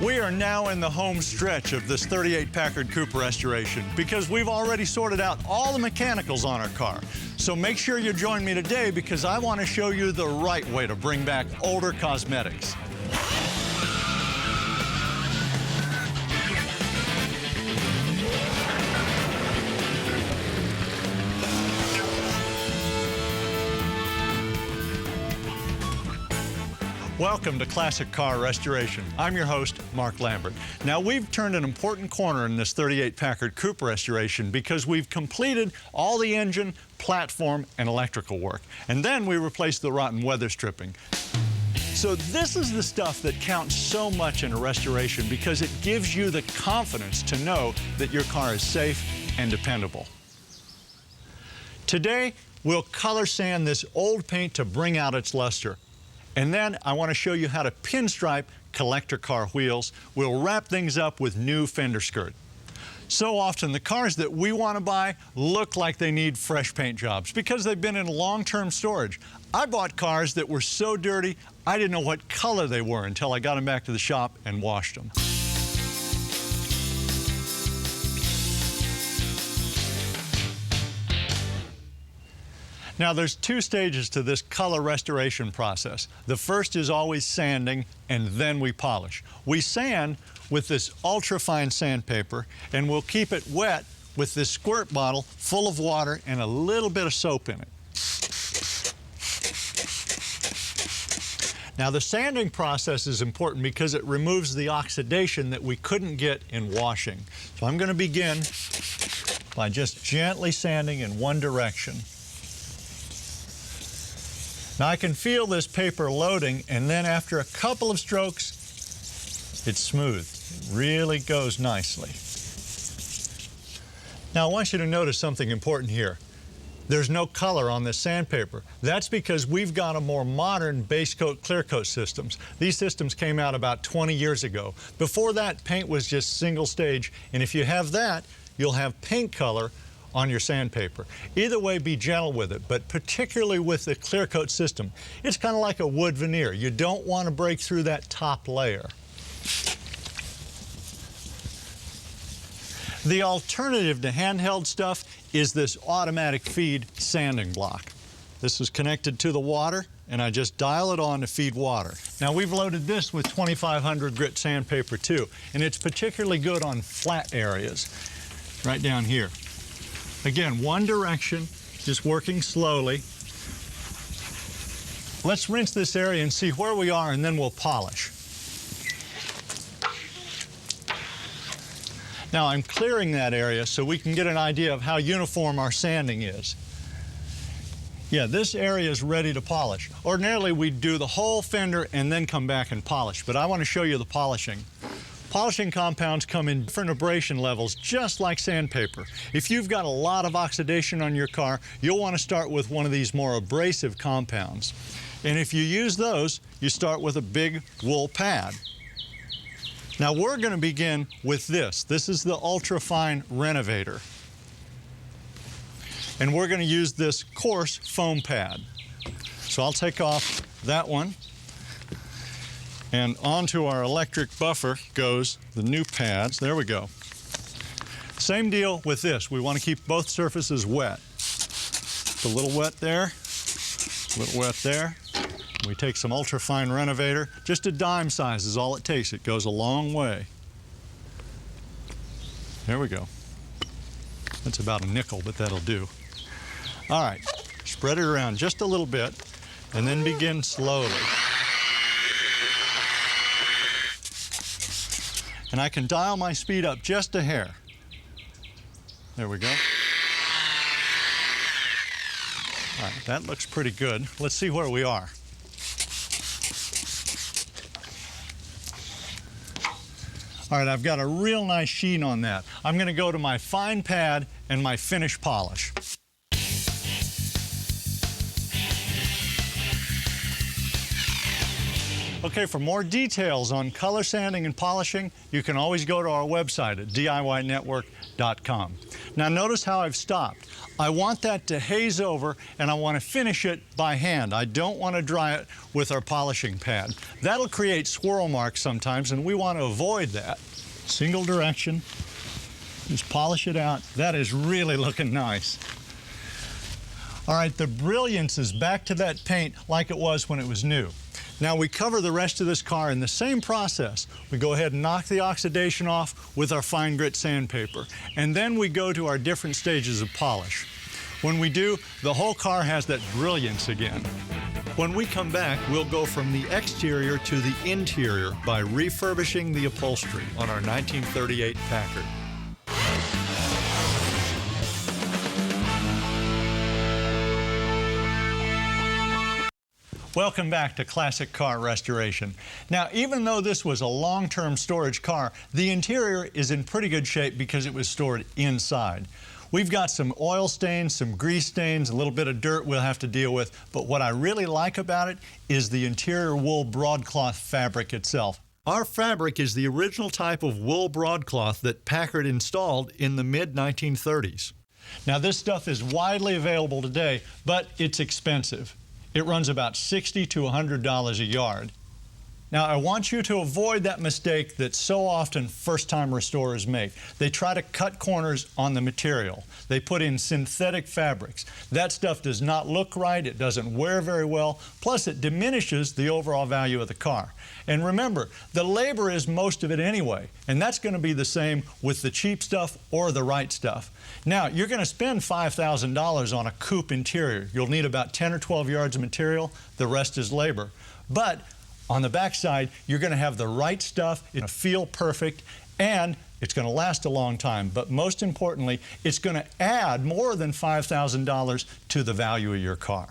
We are now in the home stretch of this 38 Packard Coupe restoration because we've already sorted out all the mechanicals on our car. So make sure you join me today because I want to show you the right way to bring back older cosmetics. Welcome to Classic Car Restoration. I'm your host, Mark Lambert. Now, we've turned an important corner in this 38 Packard Coupe restoration because we've completed all the engine, platform, and electrical work. And then we replaced the rotten weather stripping. So this is the stuff that counts so much in a restoration because it gives you the confidence to know that your car is safe and dependable. Today, we'll color sand this old paint to bring out its luster. And then I want to show you how to pinstripe collector car wheels. We'll wrap things up with new fender skirt. So often the cars that we want to buy look like they need fresh paint jobs because they've been in long-term storage. I bought cars that were so dirty I didn't know what color they were until I got them back to the shop and washed them. Now, there's two stages to this color restoration process. The first is always sanding, and then we polish. We sand with this ultra-fine sandpaper, and we'll keep it wet with this squirt bottle full of water and a little bit of soap in it. Now, the sanding process is important because it removes the oxidation that we couldn't get in washing. So I'm going to begin by just gently sanding in one direction. Now I can feel this paper loading, and then after a couple of strokes, it's smooth. It really goes nicely. Now I want you to notice something important here. There's no color on this sandpaper. That's because we've got a more modern base coat, clear coat systems. These systems came out about 20 years ago. Before that, paint was just single stage, and if you have that, you'll have paint color on your sandpaper. Either way, be gentle with it, but particularly with the clear coat system, it's kind of like a wood veneer. You don't want to break through that top layer. The alternative to handheld stuff is this automatic feed sanding block. This is connected to the water, and I just dial it on to feed water. Now, we've loaded this with 2500 grit sandpaper too, and it's particularly good on flat areas, right down here. Again, one direction, just working slowly. Let's rinse this area and see where we are, and then we'll polish. Now, I'm clearing that area so we can get an idea of how uniform our sanding is. Yeah, this area is ready to polish. Ordinarily, we'd do the whole fender and then come back and polish, but I want to show you the polishing. Polishing compounds come in different abrasion levels, just like sandpaper. If you've got a lot of oxidation on your car, you'll want to start with one of these more abrasive compounds. And if you use those, you start with a big wool pad. Now we're going to begin with this. This is the ultra-fine Renovator. And we're going to use this coarse foam pad. So I'll take off that one. And onto our electric buffer goes the new pads. There we go. Same deal with this. We want to keep both surfaces wet. It's a little wet there, a little wet there. We take some ultra-fine Renovator. Just a dime size is all it takes. It goes a long way. There we go. That's about a nickel, but that'll do. All right, spread it around just a little bit, and then begin slowly. And I can dial my speed up just a hair. There we go. All right, that looks pretty good. Let's see where we are. All right, I've got a real nice sheen on that. I'm going to go to my fine pad and my finish polish. Okay, for more details on color sanding and polishing, you can always go to our website at DIYnetwork.com. Now notice how I've stopped. I want that to haze over, and I want to finish it by hand. I don't want to dry it with our polishing pad. That'll create swirl marks sometimes, and we want to avoid that. Single direction, just polish it out. That is really looking nice. All right, the brilliance is back to that paint like it was when it was new. Now we cover the rest of this car in the same process. We go ahead and knock the oxidation off with our fine grit sandpaper, and then we go to our different stages of polish. When we do, the whole car has that brilliance again. When we come back, we'll go from the exterior to the interior by refurbishing the upholstery on our 1938 Packard. Welcome back to Classic Car Restoration. Now, even though this was a long-term storage car, the interior is in pretty good shape because it was stored inside. We've got some oil stains, some grease stains, a little bit of dirt we'll have to deal with, but what I really like about it is the interior wool broadcloth fabric itself. Our fabric is the original type of wool broadcloth that Packard installed in the mid-1930s. Now, this stuff is widely available today, but it's expensive. It runs about $60 to $100 a yard. Now, I want you to avoid that mistake that so often first-time restorers make. They try to cut corners on the material. They put in synthetic fabrics. That stuff does not look right, it doesn't wear very well, plus it diminishes the overall value of the car. And remember, the labor is most of it anyway, and that's going to be the same with the cheap stuff or the right stuff. Now, you're going to spend $5,000 on a coupe interior. You'll need about 10 or 12 yards of material. The rest is labor. But on the backside, you're going to have the right stuff. It's going to feel perfect, and it's going to last a long time. But most importantly, it's going to add more than $5,000 to the value of your car.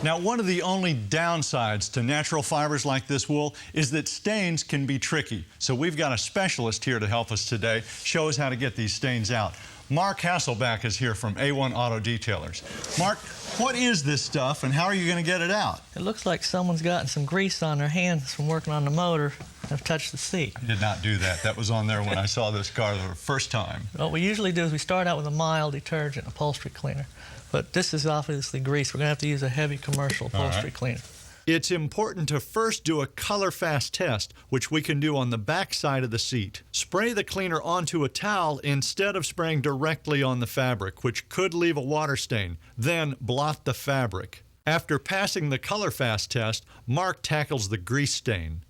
Now, one of the only downsides to natural fibers like this wool is that stains can be tricky. So we've got a specialist here to help us today, show us how to get these stains out. Mark Hasselback is here from A1 Auto Detailers. Mark, what is this stuff and how are you going to get it out? It looks like someone's gotten some grease on their hands from working on the motor and have touched the seat. I did not do that. That was on there when I saw this car the first time. What we usually do is we start out with a mild detergent upholstery cleaner. But this is obviously grease. We're going to have to use a heavy commercial upholstery cleaner. It's important to first do a color-fast test, which we can do on the back side of the seat. Spray the cleaner onto a towel instead of spraying directly on the fabric, which could leave a water stain. Then blot the fabric. After passing the color-fast test, Mark tackles the grease stain.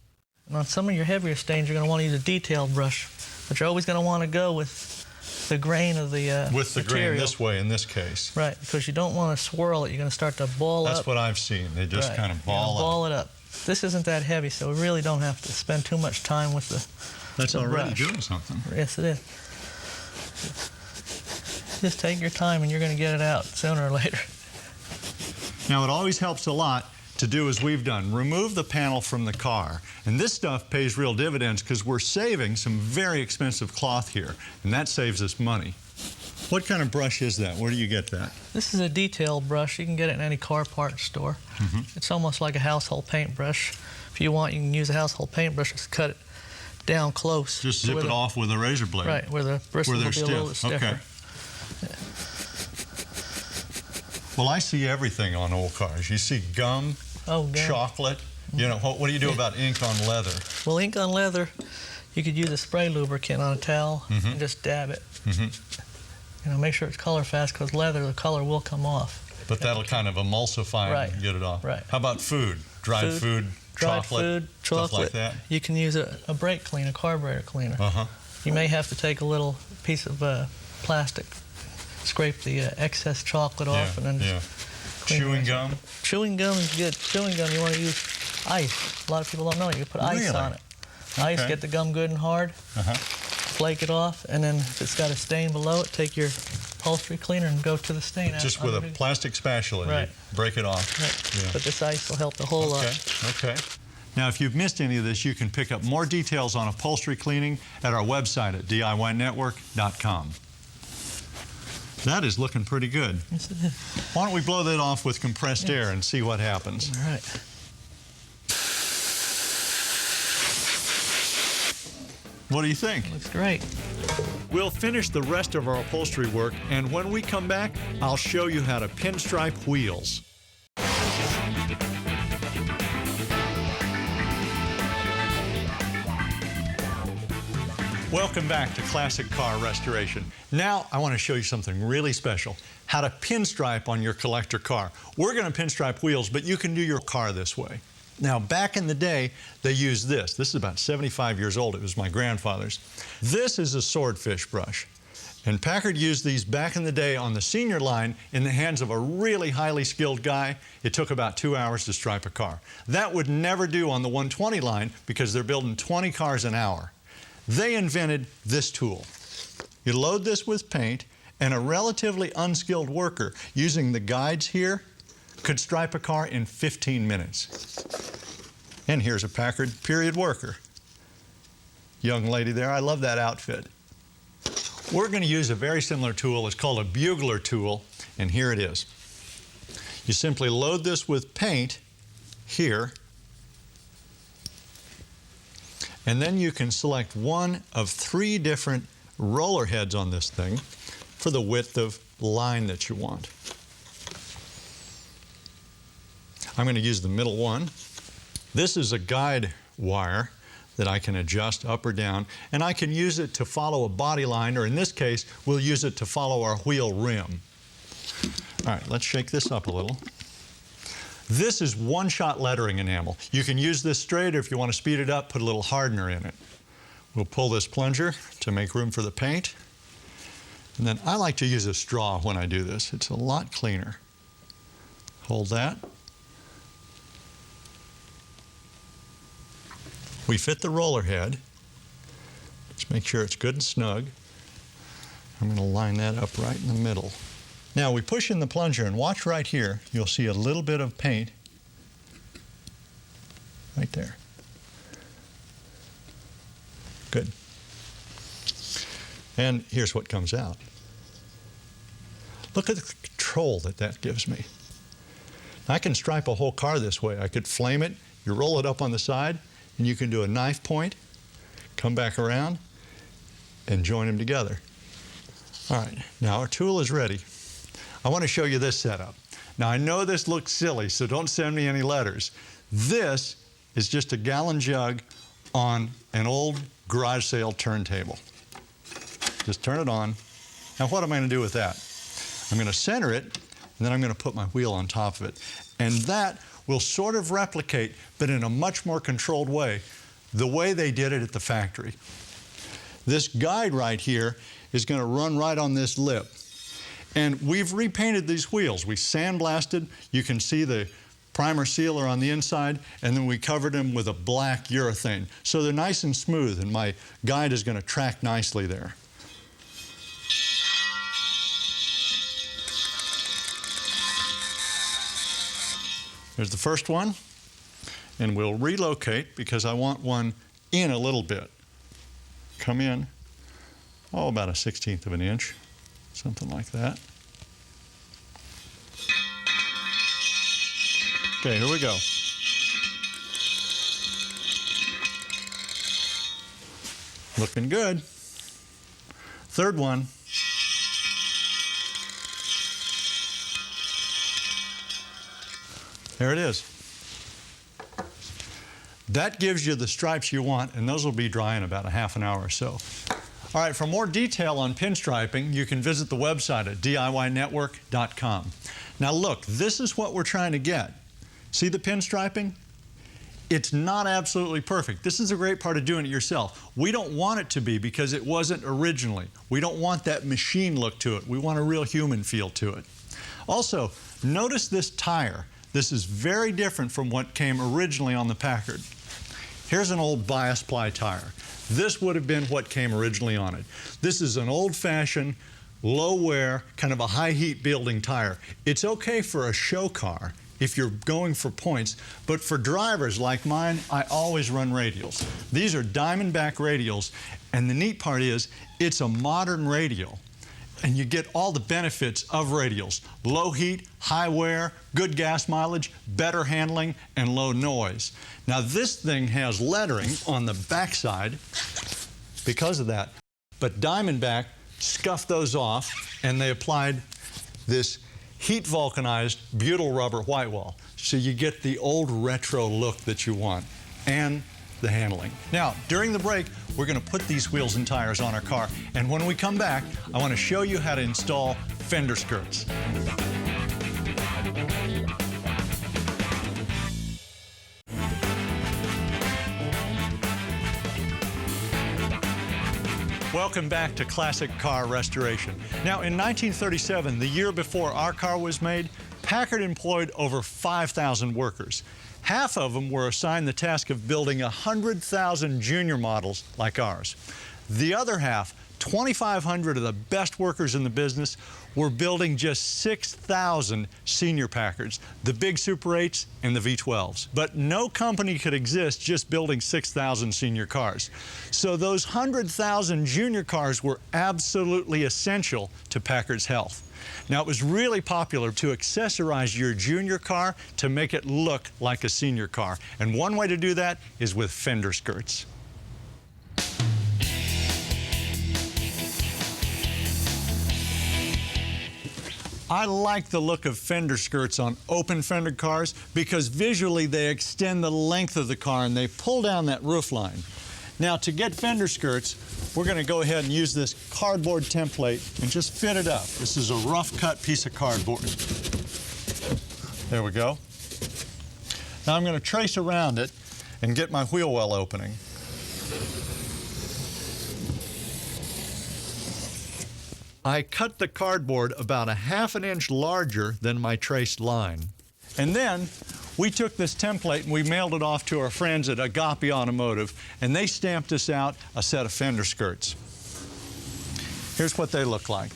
And on some of your heavier stains, you're going to want to use a detail brush, but you're always going to want to go with the grain of the with the material. grain this way in this case. Right, because you don't want to swirl it. You're going to start to ball up. That's what I've seen. They just kind of ball it up. This isn't that heavy, so we really don't have to spend too much time with the That's already brush. doing something. Yes, it is. Just take your time and you're going to get it out sooner or later. Now, it always helps a lot to do as we've done. Remove the panel from the car. And this stuff pays real dividends because we're saving some very expensive cloth here, and that saves us money. What kind of brush is that? Where do you get that? This is a detail brush. You can get it in any car parts store. It's almost like a household paintbrush. If you want, you can use a household paintbrush, just cut it down close. Just zip it off with a razor blade. Right, where the bristles will be a little bit stiffer. Okay. Well, I see everything on old cars. You see gum, chocolate. You know, what do you do about ink on leather? Well, ink on leather, you could use a spray lubricant on a towel and just dab it. You know, make sure it's color fast because leather, the color will come off. But that'll kind of emulsify it and get it off. Right. How about food? Dried food, chocolate, stuff like that? You can use a brake cleaner, a carburetor cleaner. You may have to take a little piece of plastic, scrape the excess chocolate off, and then clean chewing gum? Chewing gum is good. Chewing gum, you want to use ice. A lot of people don't know it. You put ice on it. Ice, get the gum good and hard, flake it off, and then if it's got a stain below it, take your upholstery cleaner and go to the stain. Just with a plastic spatula, you break it off. But this ice will help a whole lot. Okay. Now, if you've missed any of this, you can pick up more details on upholstery cleaning at our website at DIYnetwork.com. That is looking pretty good. Yes, it is. Why don't we blow that off with compressed air and see what happens? All right. What do you think? Looks great. We'll finish the rest of our upholstery work, and when we come back, I'll show you how to pinstripe wheels. Welcome back to Classic Car Restoration. Now I want to show you something really special, how to pinstripe on your collector car. We're going to pinstripe wheels, but you can do your car this way. Now, back in the day, they used this. This is about 75 years old. It was my grandfather's. This is a swordfish brush. And Packard used these back in the day on the senior line in the hands of a really highly skilled guy. It took about 2 hours to stripe a car. That would never do on the 120 line because they're building 20 cars an hour. They invented this tool. You load this with paint, and a relatively unskilled worker using the guides here could stripe a car in 15 minutes. And here's a Packard period worker. Young lady there, I love that outfit. We're going to use a very similar tool. It's called a bugler tool, and here it is. You simply load this with paint here, and then you can select one of 3 different roller heads on this thing for the width of line that you want. I'm going to use the middle one. This is a guide wire that I can adjust up or down, and I can use it to follow a body line, or in this case, we'll use it to follow our wheel rim. All right, let's shake this up a little. This is one-shot lettering enamel. You can use this straight, or if you want to speed it up, put a little hardener in it. We'll pull this plunger to make room for the paint. And then I like to use a straw when I do this. It's a lot cleaner. Hold that. We fit the roller head. Just make sure it's good and snug. I'm going to line that up right in the middle. Now we push in the plunger, and watch right here. You'll see a little bit of paint right there. Good. And here's what comes out. Look at the control that that gives me. I can stripe a whole car this way. I could flame it, you roll it up on the side, and you can do a knife point, come back around, and join them together. All right, now our tool is ready. I want to show you this setup. Now I know this looks silly, so don't send me any letters. This is just a gallon jug on an old garage sale turntable. Just turn it on. Now what am I going to do with that? I'm going to center it, and then I'm going to put my wheel on top of it. And that will sort of replicate, but in a much more controlled way, the way they did it at the factory. This guide right here is going to run right on this lip. And we've repainted these wheels. We sandblasted. You can see the primer sealer on the inside, and then we covered them with a black urethane. So they're nice and smooth, and my guide is going to track nicely there. There's the first one, and we'll relocate because I want one in a little bit. Come in, oh, about 1/16 of an inch, something like that. Okay, here we go. Looking good. Third one. There it is. That gives you the stripes you want, and those will be dry in about a half an hour or so. All right, for more detail on pinstriping, you can visit the website at DIYnetwork.com. Now look, this is what we're trying to get. See the pinstriping? It's not absolutely perfect. This is a great part of doing it yourself. We don't want it to be because it wasn't originally. We don't want that machine look to it. We want a real human feel to it. Also, notice this tire. This is very different from what came originally on the Packard. Here's an old bias ply tire. This would have been what came originally on it. This is an old-fashioned, low-wear, kind of a high-heat building tire. It's okay for a show car if you're going for points, but for drivers like mine, I always run radials. These are Diamondback radials, and the neat part is it's a modern radial. And you get all the benefits of radials. Low heat, high wear, good gas mileage, better handling, and low noise. Now this thing has lettering on the backside because of that. But Diamondback scuffed those off, and they applied this heat vulcanized butyl rubber white wall. So you get the old retro look that you want, and the handling. Now, during the break, we're going to put these wheels and tires on our car, and when we come back, I want to show you how to install fender skirts. Welcome back to Classic Car Restoration. Now, in 1937, the year before our car was made, Packard employed over 5,000 workers. Half of them were assigned the task of building 100,000 junior models like ours. The other half, 2,500 of the best workers in the business, were building just 6,000 senior Packards, the big Super 8s and the V12s. But no company could exist just building 6,000 senior cars. So those 100,000 junior cars were absolutely essential to Packard's health. Now, it was really popular to accessorize your junior car to make it look like a senior car. And one way to do that is with fender skirts. I like the look of fender skirts on open fender cars because visually they extend the length of the car and they pull down that roof line. Now, to get fender skirts, we're going to go ahead and use this cardboard template and just fit it up. This is a rough cut piece of cardboard. There we go. Now I'm going to trace around it and get my wheel well opening. I cut the cardboard about 1/2 inch larger than my traced line. And then we took this template and we mailed it off to our friends at Agape Automotive, and they stamped us out a set of fender skirts. Here's what they look like.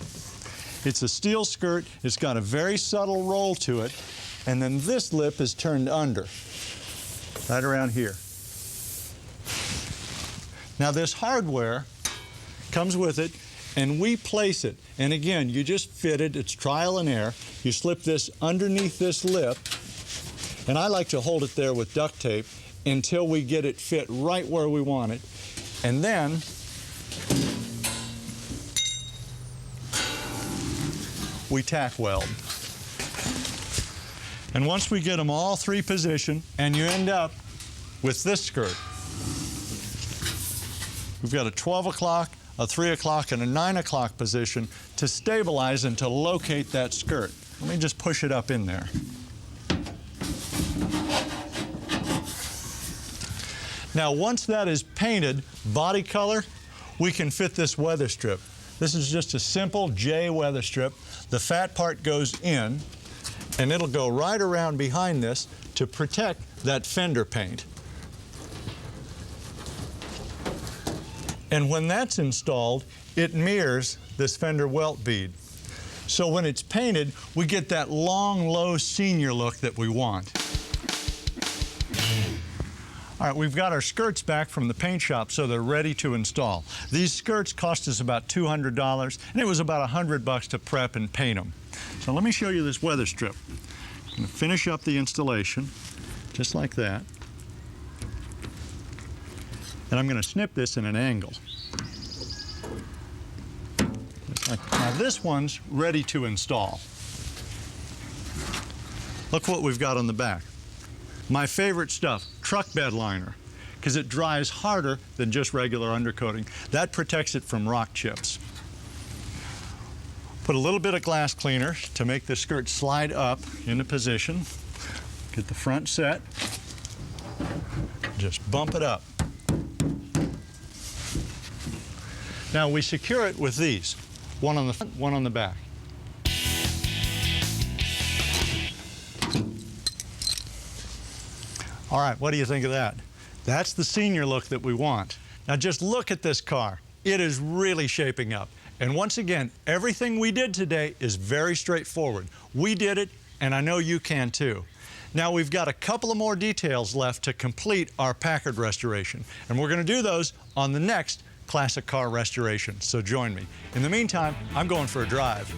It's a steel skirt, it's got a very subtle roll to it, and then this lip is turned under, right around here. Now this hardware comes with it, and we place it. And again, you just fit it, it's trial and error. You slip this underneath this lip, and I like to hold it there with duct tape until we get it fit right where we want it. And then we tack weld. And once we get them all three positioned, and you end up with this skirt. We've got a 12 o'clock, a 3 o'clock, and a 9 o'clock position to stabilize and to locate that skirt. Let me just push it up in there. Now, once that is painted body color, we can fit this weather strip. This is just a simple J weather strip. The fat part goes in, and it'll go right around behind this to protect that fender paint. And when that's installed, it mirrors this fender welt bead. So when it's painted, we get that long, low senior look that we want. All right, we've got our skirts back from the paint shop, so they're ready to install. These skirts cost us about $200, and it was about $100 to prep and paint them. So let me show you this weather strip. I'm going to finish up the installation, just like that. And I'm going to snip this in an angle. Now this one's ready to install. Look what we've got on the back. My favorite stuff, truck bed liner, because it dries harder than just regular undercoating. That protects it from rock chips. Put a little bit of glass cleaner to make the skirt slide up into position. Get the front set. Just bump it up. Now we secure it with these, one on the front, one on the back. All right, what do you think of that? That's the senior look that we want. Now just look at this car. It is really shaping up. And once again, everything we did today is very straightforward. We did it, and I know you can too. Now we've got a couple of more details left to complete our Packard restoration, and we're going to do those on the next Classic Car Restoration, so join me. In the meantime, I'm going for a drive.